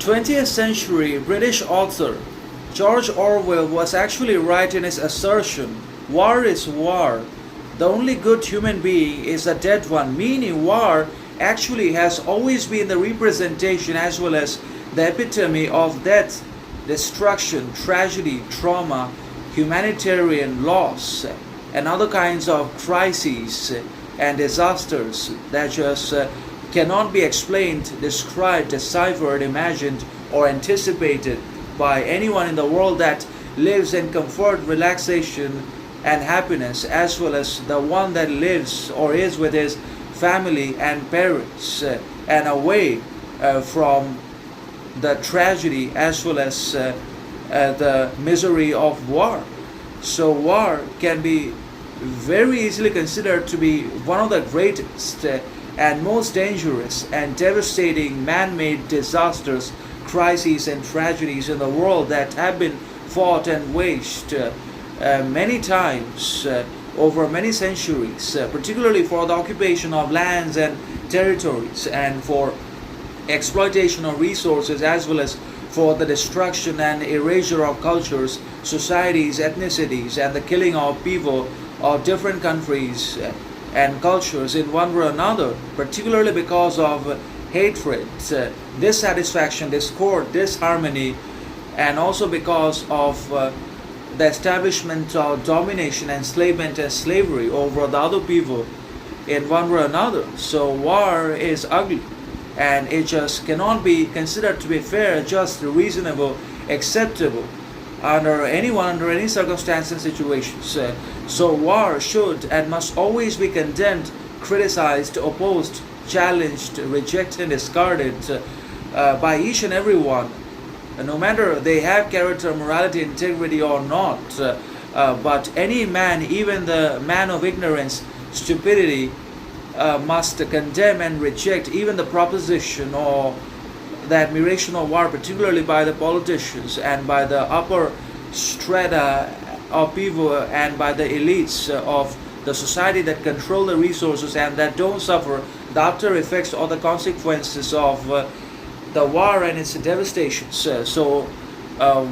20th century British author George Orwell was actually right in his assertion: war is war. The only good human being is a dead one, meaning war actually has always been the representation as well as the epitome of death, destruction, tragedy, trauma, humanitarian loss, and other kinds of crises and disasters that just cannot be explained, described, deciphered, imagined, or anticipated by anyone in the world that lives in comfort, relaxation, and happiness, as well as the one that lives or is with his family and parents and away from the tragedy as well as the misery of war. So, war can be very easily considered to be one of the greatest and most dangerous and devastating man made disasters, crises, and tragedies in the world that have been fought and waged many times over many centuries, particularly for the occupation of lands and territories and for exploitation of resources, as well as for the destruction and erasure of cultures, societies, ethnicities, and the killing of people of different countries and cultures in one way or another, particularly because of hatred, dissatisfaction, discord, disharmony, and also because of the establishment of domination, enslavement, and slavery over the other people in one way or another. So war is ugly, and it just cannot be considered to be fair, just, reasonable, acceptable under anyone, under any circumstance and situations. So war should and must always be condemned, criticized, opposed, challenged, rejected, and discarded by each and every one, no matter they have character, morality, integrity or not. But any man, even the man of ignorance, stupidity, must condemn and reject even the proposition or the admiration of war, particularly by the politicians and by the upper strata of people and by the elites of the society that control the resources and that don't suffer the after effects or the consequences of the war and its devastations. So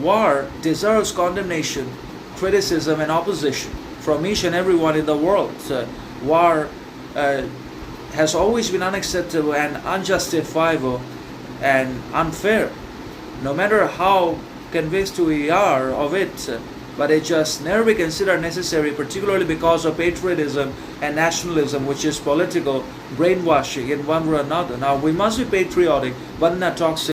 war deserves condemnation, criticism, and opposition from each and everyone in the world. War has always been unacceptable and unjustifiable and unfair, no matter how convinced we are of it. But it just never be considered necessary, particularly because of patriotism and nationalism, which is political brainwashing in one way or another. Now, we must be patriotic, but in a toxic